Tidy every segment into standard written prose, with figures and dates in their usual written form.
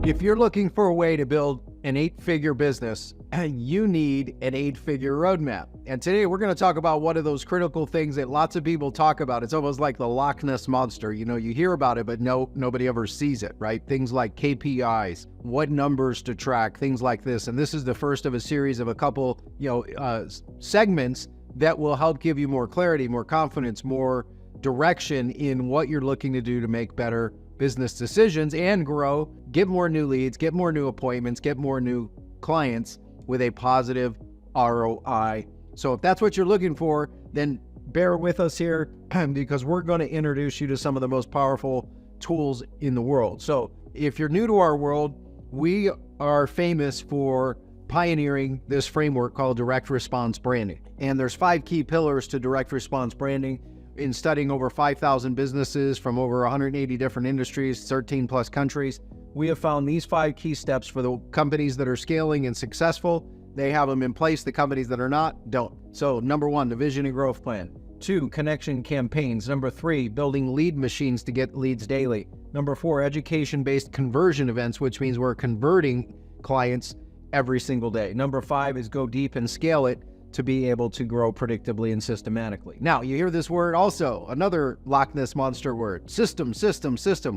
If you're looking for a way to build an 8-figure business, you need an 8-figure roadmap. And today we're going to talk about one of those critical things that lots of people talk about. It's almost like the Loch Ness Monster. You know, you hear about it, but nobody ever sees it, right? Things like KPIs, what numbers to track, things like this. And this is the first of a series of a couple, segments that will help give you more clarity, more confidence, more direction in what you're looking to do to make better business decisions and grow, get more new leads, get more new appointments, get more new clients with a positive ROI. So if that's what you're looking for, then bear with us here because we're going to introduce you to some of the most powerful tools in the world. So if you're new to our world, we are famous for pioneering this framework called direct response branding. And there's 5 key pillars to direct response branding. In studying over 5,000 businesses from over 180 different industries, 13 plus countries, we have found these 5 key steps for the companies that are scaling and successful. They have them in place. The companies that are not, don't. So number 1, the vision and growth plan. 2, connection campaigns. Number 3, building lead machines to get leads daily. Number 4, education-based conversion events, which means we're converting clients every single day. Number 5 is go deep and scale it to be able to grow predictably and systematically. Now, you hear this word also, another Loch Ness Monster word, system.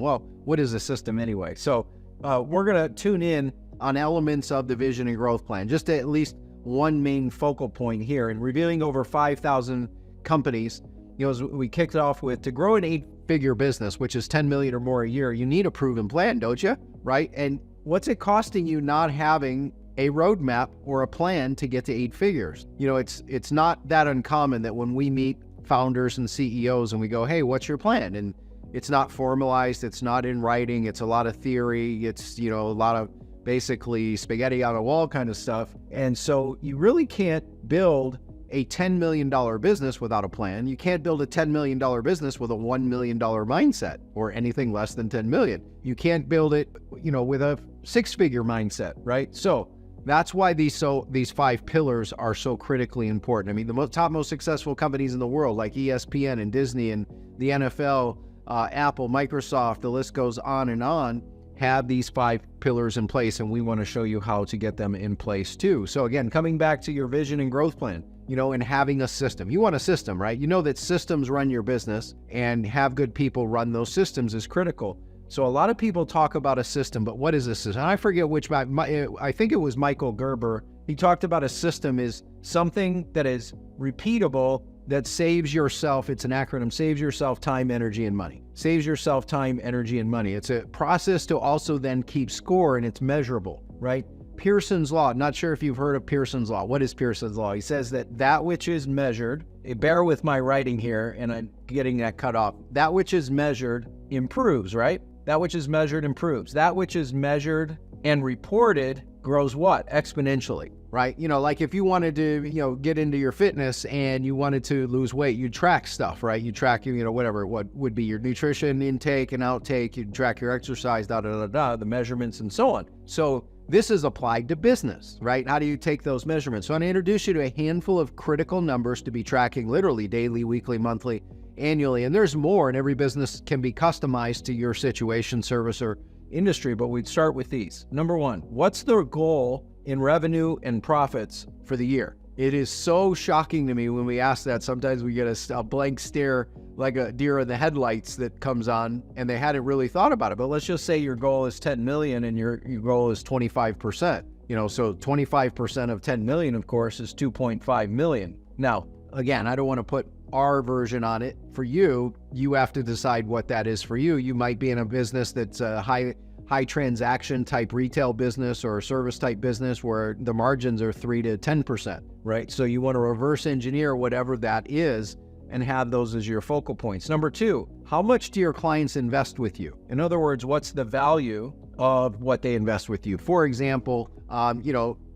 Well, what is a system anyway? So we're gonna tune in on elements of the vision and growth plan, just at least one main focal point here. And reviewing over 5,000 companies, as we kicked off with, to grow an 8-figure business, which is 10 million or more a year, you need a proven plan, don't you? Right? And what's it costing you not having a roadmap or a plan to get to 8 figures? It's not that uncommon that when we meet founders and CEOs and we go, hey, what's your plan? And it's not formalized, it's not in writing, it's a lot of theory, it's, a lot of basically spaghetti on a wall kind of stuff. And so you really can't build a $10 million business without a plan. You can't build a $10 million business with a $1 million mindset or anything less than 10 million. You can't build it, with a 6-figure mindset, right? So that's why these 5 pillars are so critically important. I mean, the top most successful companies in the world, like ESPN and Disney and the NFL, Apple, Microsoft, the list goes on, have these 5 pillars in place, and we want to show you how to get them in place too. So again, coming back to your vision and growth plan, and having a system. You want a system, right? You know that systems run your business, and have good people run those systems is critical. So a lot of people talk about a system, but what is a system? I forget I think it was Michael Gerber. He talked about a system is something that is repeatable, that saves yourself, it's an acronym, saves yourself time, energy, and money. Saves yourself time, energy, and money. It's a process to also then keep score, and it's measurable, right? Pearson's Law, not sure if you've heard of Pearson's Law. What is Pearson's Law? He says that which is measured, bear with my writing here, and I'm getting that cut off. That which is measured improves, right? That which is measured improves. That which is measured and reported grows what? Exponentially, right? Like if you wanted to, get into your fitness and you wanted to lose weight, you track stuff, right? You track, what would be your nutrition intake and outtake, you track your exercise, the measurements and so on. So this is applied to business, right? How do you take those measurements? So I'm going to introduce you to a handful of critical numbers to be tracking literally daily, weekly, monthly, annually. And there's more, and every business can be customized to your situation, service, or industry, but we'd start with these. Number 1, what's the goal in revenue and profits for the year? It is so shocking to me when we ask that. Sometimes we get a blank stare like a deer in the headlights that comes on, and they hadn't really thought about it. But let's just say your goal is 10 million and your goal is 25%. So 25% of 10 million, of course, is 2.5 million. Now, again, I don't want to put our version on it. For you, you have to decide what that is for you. You might be in a business that's a high transaction type retail business or a service type business where the margins are 3 to 10%, right? So you want to reverse engineer whatever that is and have those as your focal points. Number 2, how much do your clients invest with you? In other words, what's the value of what they invest with you? For example,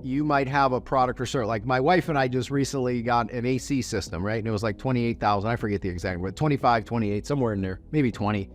you might have a product or service. Like my wife and I just recently got an AC system, right? And it was like 28,000. I forget the exact, but 25, 28, somewhere in there, maybe 20,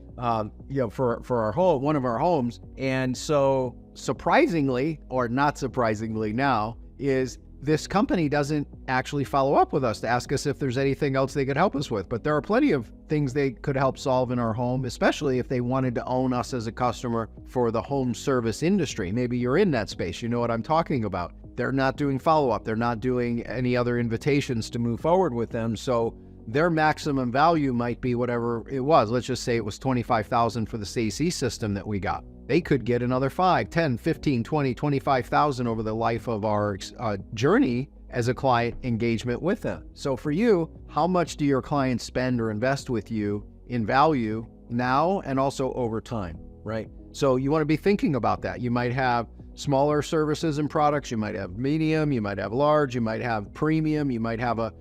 for our home, one of our homes. And so surprisingly, or not surprisingly now, is this company doesn't actually follow up with us to ask us if there's anything else they could help us with. But there are plenty of things they could help solve in our home, especially if they wanted to own us as a customer for the home service industry. Maybe you're in that space, you know what I'm talking about. They're not doing follow-up. They're not doing any other invitations to move forward with them. So their maximum value might be whatever it was. Let's just say it was $25,000 for the AC system that we got. They could get another 5, 10, 15, 20, 25,000 over the life of our journey as a client engagement with them. So for you, how much do your clients spend or invest with you in value now and also over time, right? So you want to be thinking about that. You might have smaller services and products. You might have medium, you might have large, you might have premium, you might have a,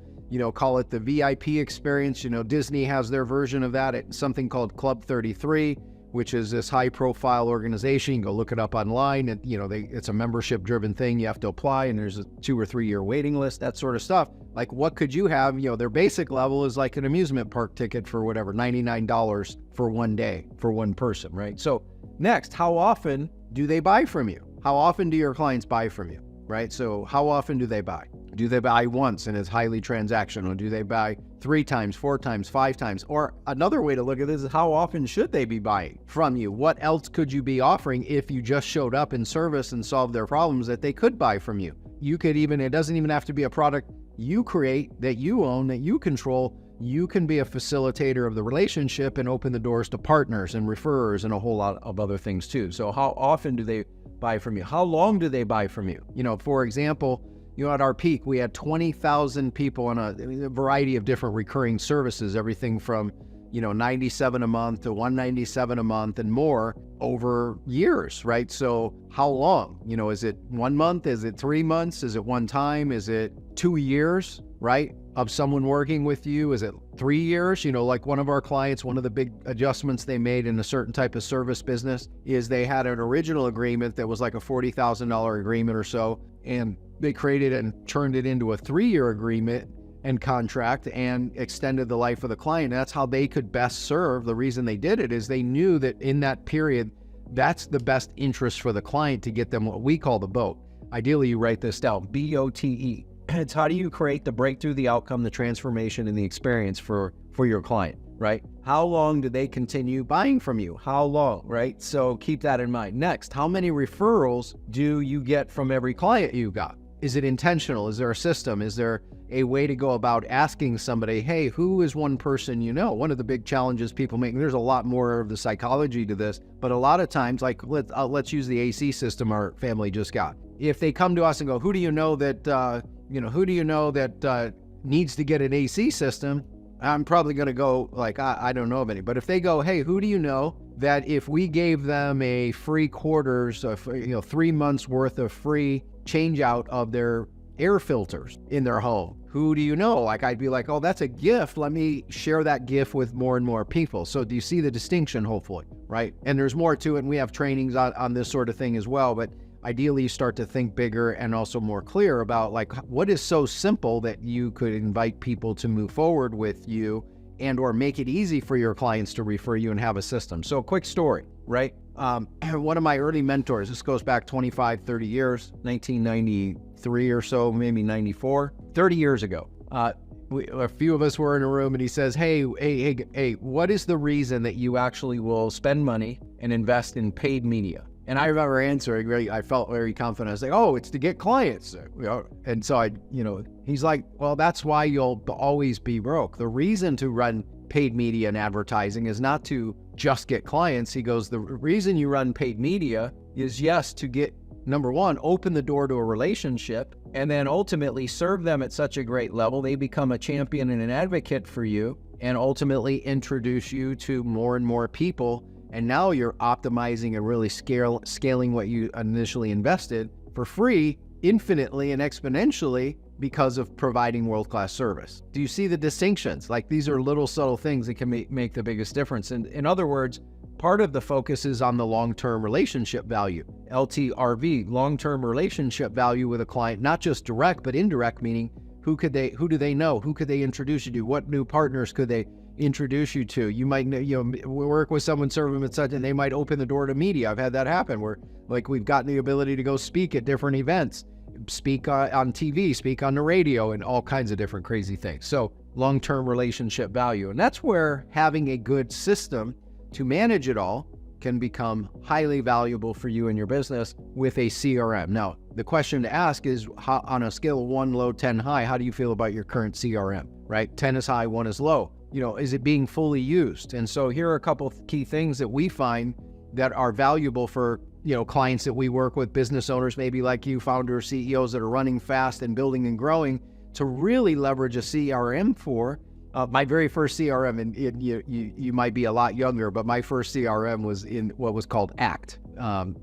call it the VIP experience. Disney has their version of that. It's something called Club 33, which is this high profile organization. You can go look it up online, and it's a membership driven thing. You have to apply, and there's a 2 or 3 year waiting list, that sort of stuff. Like, what could you have? Their basic level is like an amusement park ticket for whatever, $99 for one day for one person, right? So next, how often do they buy from you? How often do your clients buy from you, right? So how often do they buy? Do they buy once and it's highly transactional? Do they buy 3 times, 4 times, 5 times? Or another way to look at this is, how often should they be buying from you? What else could you be offering if you just showed up in service and solved their problems that they could buy from you? You could even, it doesn't even have to be a product you create, that you own, that you control. You can be a facilitator of the relationship and open the doors to partners and referrers and a whole lot of other things too. So how often do they buy from you? How long do they buy from you? For example, at our peak, we had 20,000 people on a variety of different recurring services, everything from, $97 a month to $197 a month and more over years, right? So how long? Is it 1 month? Is it 3 months? Is it one time? Is it 2 years, right, of someone working with you? Is it 3 years? Like one of our clients, one of the big adjustments they made in a certain type of service business is they had an original agreement that was like a $40,000 agreement or so, and they created and turned it into a 3-year agreement and contract and extended the life of the client. That's how they could best serve. The reason they did it is they knew that in that period, that's the best interest for the client to get them what we call the BOTE. Ideally, you write this down, BOTE. It's how do you create the breakthrough, the outcome, the transformation, and the experience for your client, right? How long do they continue buying from you? How long, right? So keep that in mind. Next, how many referrals do you get from every client you got? Is it intentional? Is there a system? Is there a way to go about asking somebody, hey, who is one person you know? One of the big challenges people make, and there's a lot more of the psychology to this, but a lot of times, like let's use the AC system our family just got. If they come to us and go, who do you know that needs to get an AC system? I'm probably going to go like, I don't know of any. But if they go, hey, who do you know that if we gave them a free quarters, 3 months worth of free change out of their air filters in their home, who do you know? Like, I'd be like, oh, that's a gift. Let me share that gift with more and more people. So do you see the distinction, hopefully, right? And there's more to it, and we have trainings on this sort of thing as well. But ideally, you start to think bigger and also more clear about like what is so simple that you could invite people to move forward with you and or make it easy for your clients to refer you and have a system. So a quick story, right? One of my early mentors, this goes back 25, 30 years, 1993 or so, maybe 94, 30 years ago. A few of us were in a room and he says, hey, what is the reason that you actually will spend money and invest in paid media? And I remember answering, I felt very confident. I was like, oh, it's to get clients. And so he's like, well, that's why you'll always be broke. The reason to run paid media and advertising is not to just get clients. He goes, the reason you run paid media is, yes, to get, number one, open the door to a relationship, and then ultimately serve them at such a great level, they become a champion and an advocate for you, and ultimately introduce you to more and more people. And now you're optimizing and really scaling what you initially invested for free, infinitely and exponentially, because of providing world-class service. Do you see the distinctions? Like, these are little subtle things that can make the biggest difference. And in other words, part of the focus is on the long-term relationship value, LTRV, long-term relationship value with a client, not just direct, but indirect, meaning who do they know? Who could they introduce you to? What new partners could they introduce you to? You might work with someone, serve them at such, and they might open the door to media. I've had that happen where like we've gotten the ability to go speak at different events. speak on TV, speak on the radio, and all kinds of different crazy things. So long-term relationship value. And that's where having a good system to manage it all can become highly valuable for you and your business with a CRM. Now, the question to ask is, how, on a scale of 1 low, 10 high, how do you feel about your current CRM, right? 10 is high, 1 is low. Is it being fully used? And so here are a couple of key things that we find that are valuable for, clients that we work with, business owners, maybe like you, founders, CEOs that are running fast and building and growing, to really leverage a CRM for. My very first CRM, and you might be a lot younger, but my first CRM was in what was called ACT.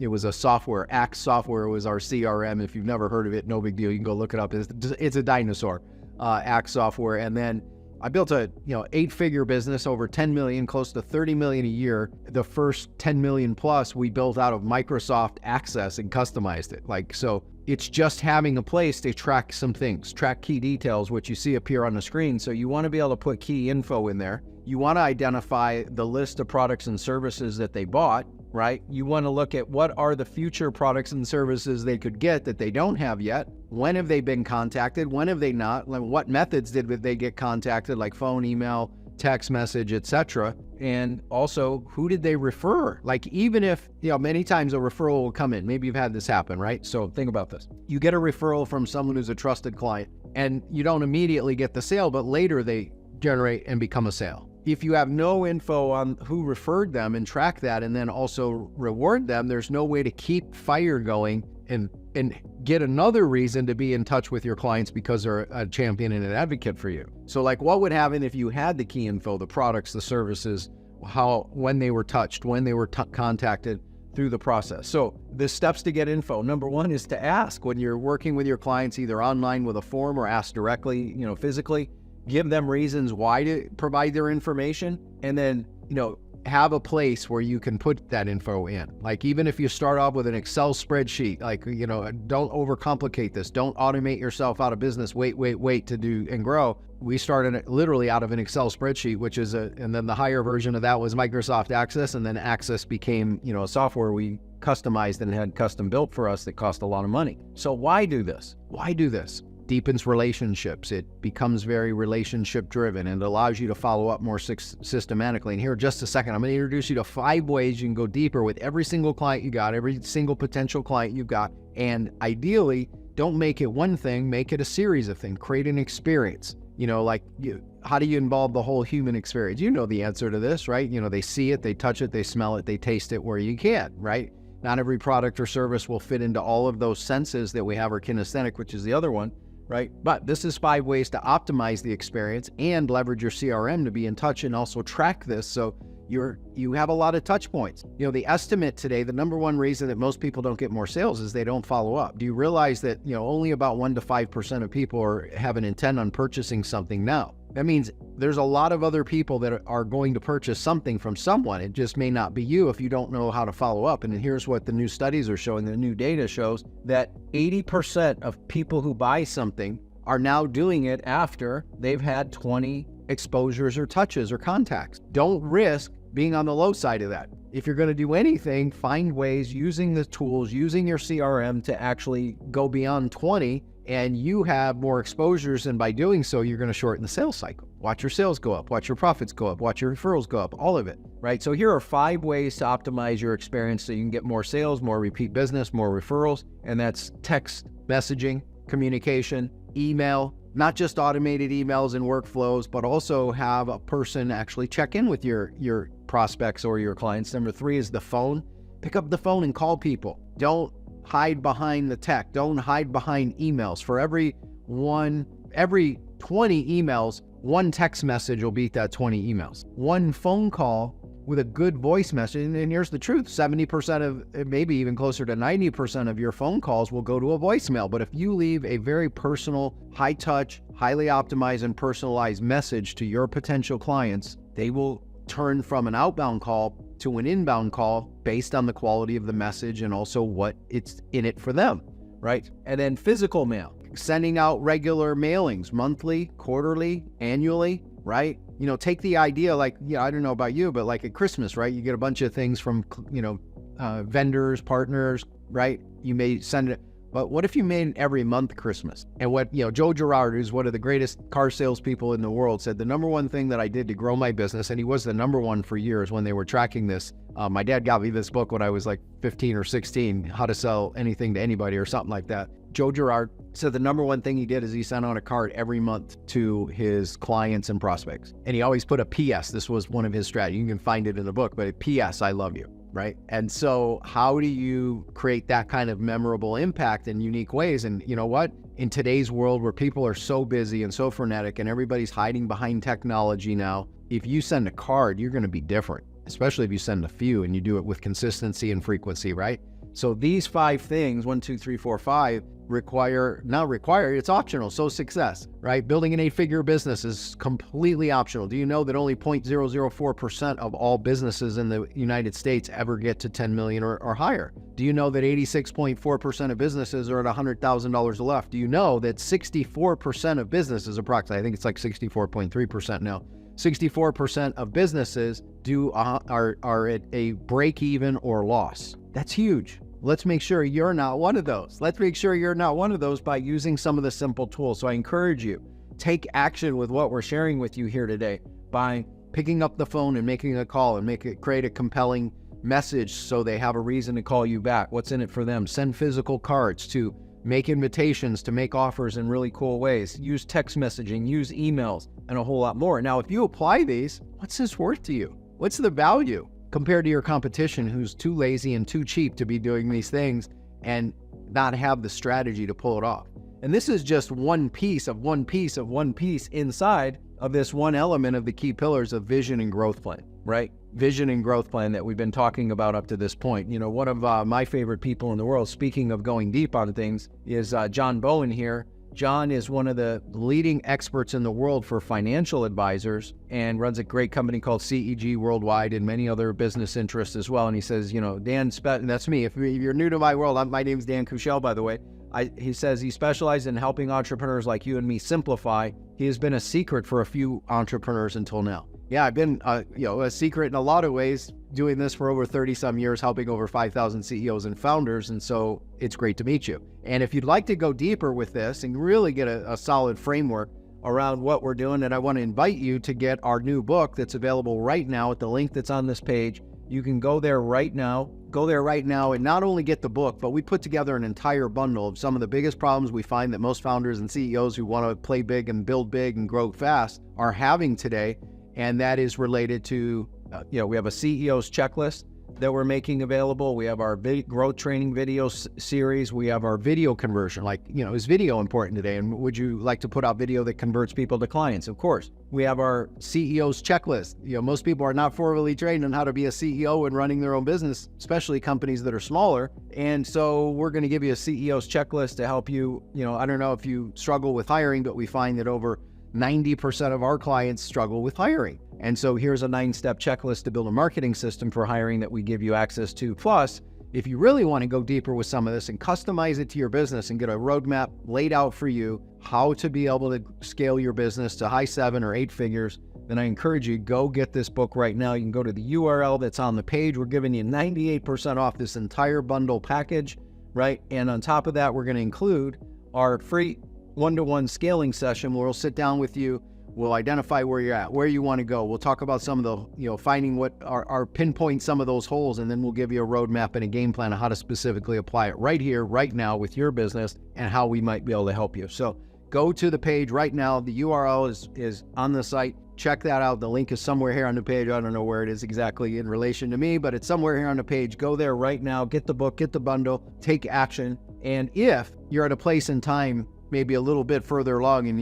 It was a software. ACT software was our CRM. If you've never heard of it, no big deal. You can go look it up. It's a dinosaur, ACT software. And then I built a 8-figure business, over 10 million, close to 30 million a year. The first 10 million plus we built out of Microsoft Access and customized it. So it's just having a place to track some things, track key details, which you see appear on the screen. So you want to be able to put key info in there. You want to identify the list of products and services that they bought, right? You want to look at what are the future products and services they could get that they don't have yet. When have they been contacted? When have they not? What methods did they get contacted, like phone, email, text message, etc.? And also, who did they refer? Even if, many times a referral will come in. Maybe you've had this happen, right? So think about this. You get a referral from someone who's a trusted client, and you don't immediately get the sale, but later they generate and become a sale. If you have no info on who referred them and track that and then also reward them, there's no way to keep fire going and get another reason to be in touch with your clients because they're a champion and an advocate for you. So what would happen if you had the key info, the products, the services, when they were touched, when they were contacted through the process? So the steps to get info, number one is to ask when you're working with your clients, either online with a form or ask directly, physically. Give them reasons why to provide their information, and then, have a place where you can put that info in. Even if you start off with an Excel spreadsheet, don't overcomplicate this. Don't automate yourself out of business. Wait to do and grow. We started literally out of an Excel spreadsheet, which is and then the higher version of that was Microsoft Access, and then Access became, a software we customized and had custom built for us that cost a lot of money. So why do this? Deepens relationships. It becomes very relationship driven and allows you to follow up more systematically. And here in just a second, I'm going to introduce you to 5 ways you can go deeper with every single client you got, every single potential client you've got. And ideally, don't make it one thing, make it a series of things. Create an experience. How do you involve the whole human experience? You know the answer to this, right? They see it, they touch it, they smell it, they taste it where you can, right? Not every product or service will fit into all of those senses that we have, or kinesthetic, which is the other one. Right? But this is 5 ways to optimize the experience and leverage your CRM to be in touch and also track this so you have a lot of touch points. The estimate today, the number one reason that most people don't get more sales is they don't follow up. Do you realize that only about 1 to 5% of people have an intent on purchasing something now? That means there's a lot of other people that are going to purchase something from someone. It just may not be you if you don't know how to follow up. And here's what the new studies are showing. The new data shows that 80% of people who buy something are now doing it after they've had 20 exposures or touches or contacts. Don't risk being on the low side of that. If you're going to do anything, find ways using the tools, using your CRM to actually go beyond 20, and you have more exposures, and by doing so, you're going to shorten the sales cycle. Watch your sales go up, watch your profits go up, watch your referrals go up, all of it, right? So here are 5 ways to optimize your experience so you can get more sales, more repeat business, more referrals, and that's text messaging, communication, email, not just automated emails and workflows, but also have a person actually check in with your prospects or your clients. Number 3 is the phone. Pick up the phone and call people. Don't hide behind the tech. Don't hide behind emails. For every 20 emails, 1 text message will beat that 20 emails. 1 phone call with a good voice message, and here's the truth, 70% of, maybe even closer to 90% of your phone calls will go to a voicemail. But if you leave a very personal, high touch, highly optimized and personalized message to your potential clients, they will turn from an outbound call to an inbound call based on the quality of the message and also what it's in it for them, right? And then physical mail, sending out regular mailings, monthly, quarterly, annually, right? Take the idea, I don't know about you, but like at Christmas, right? You get a bunch of things from, vendors, partners, right? You may send it. But what if you made every month Christmas? And what, Joe Girard, who's one of the greatest car salespeople in the world, said the number one thing that I did to grow my business, and he was the number one for years when they were tracking this. My dad got me this book when I was like 15 or 16, How to Sell Anything to Anybody or something like that. Joe Girard said the number one thing he did is he sent out a card every month to his clients and prospects. And he always put a PS. This was one of his strategies. You can find it in the book, but a PS, I love you, right? And so how do you create that kind of memorable impact in unique ways? And you know what? In today's world where people are so busy and so frenetic and everybody's hiding behind technology now, if you send a card, you're going to be different, especially if you send a few and you do it with consistency and frequency, right? So these 5 things, 1, 2, 3, 4, 5, not require, it's optional. So success, right? Building an 8-figure business is completely optional. Do you know that only 0.004% of all businesses in the United States ever get to 10 million or higher? Do you know that 86.4% of businesses are at $100,000 left? Do you know that 64% of businesses, approximately, I think it's like 64.3% now, 64% of businesses are at a break even or loss? That's huge. Let's make sure you're not one of those. Let's make sure you're not one of those by using some of the simple tools. So I encourage you, take action with what we're sharing with you here today by picking up the phone and making a call and create a compelling message so they have a reason to call you back. What's in it for them? Send physical cards, to make invitations, to make offers in really cool ways. Use text messaging, use emails, and a whole lot more. Now, if you apply these, what's this worth to you? What's the value compared to your competition who's too lazy and too cheap to be doing these things and not have the strategy to pull it off? And this is just one piece of one piece of one piece inside of this one element of the key pillars of vision and growth plan, right? Vision and growth plan that we've been talking about up to this point. One of my favorite people in the world, speaking of going deep on things, is John Bowen here. John is one of the leading experts in the world for financial advisors and runs a great company called CEG Worldwide and many other business interests as well. And he says, Dan, that's me. If you're new to my world, my name's Dan Kuschell, by the way. He says he specializes in helping entrepreneurs like you and me simplify. He has been a secret for a few entrepreneurs until now. Yeah, I've been a secret in a lot of ways, doing this for over 30 some years, helping over 5,000 CEOs and founders. And so it's great to meet you. And if you'd like to go deeper with this and really get a solid framework around what we're doing, and I want to invite you to get our new book that's available right now at the link that's on this page. You can go there right now and not only get the book, but we put together an entire bundle of some of the biggest problems we find that most founders and CEOs who want to play big and build big and grow fast are having today. And that is related to, we have a CEO's checklist that we're making available. We have our growth training video series. We have our video conversion. Is video important today? And would you like to put out video that converts people to clients? Of course. We have our CEO's checklist. Most people are not formally trained on how to be a CEO and running their own business, especially companies that are smaller. And so we're going to give you a CEO's checklist to help you. I don't know if you struggle with hiring, but we find that over 90% of our clients struggle with hiring. And so here's a 9-step checklist to build a marketing system for hiring that we give you access to. Plus, if you really want to go deeper with some of this and customize it to your business and get a roadmap laid out for you, how to be able to scale your business to high 7 or 8 figures, then I encourage you, go get this book right now. You can go to the URL that's on the page. We're giving you 98% off this entire bundle package, right? And on top of that, we're going to include our free one-to-one scaling session where we'll sit down with you. We'll identify where you're at, where you want to go. We'll talk about some of the, finding what are pinpoint some of those holes, and then we'll give you a roadmap and a game plan on how to specifically apply it right here, right now with your business and how we might be able to help you. So go to the page right now. The URL is on the site. Check that out. The link is somewhere here on the page. I don't know where it is exactly in relation to me, but it's somewhere here on the page. Go there right now. Get the book, get the bundle, take action. And if you're at a place in time maybe a little bit further along and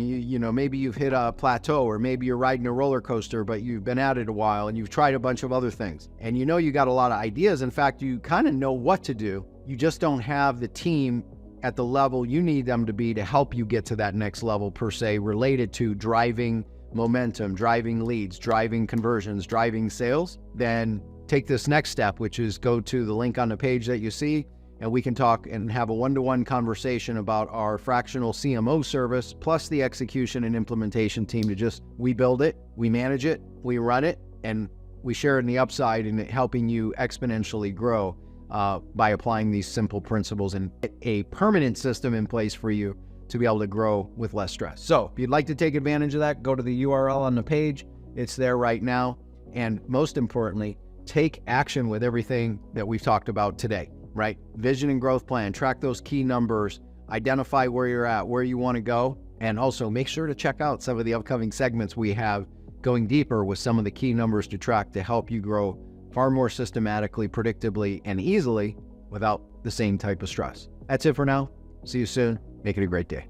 maybe you've hit a plateau, or maybe you're riding a roller coaster, but you've been at it a while and you've tried a bunch of other things and you got a lot of ideas. In fact, you kind of know what to do. You just don't have the team at the level you need them to be to help you get to that next level per se, related to driving momentum, driving leads, driving conversions, driving sales. Then take this next step, which is go to the link on the page that you see, and we can talk and have a one-to-one conversation about our fractional CMO service, plus the execution and implementation team we build it, we manage it, we run it, and we share in the upside in helping you exponentially grow by applying these simple principles and get a permanent system in place for you to be able to grow with less stress. So if you'd like to take advantage of that, go to the URL on the page. It's there right now. And most importantly, take action with everything that we've talked about today, right? Vision and growth plan, track those key numbers, identify where you're at, where you want to go, and also make sure to check out some of the upcoming segments we have going deeper with some of the key numbers to track to help you grow far more systematically, predictably, and easily without the same type of stress. That's it for now. See you soon. Make it a great day.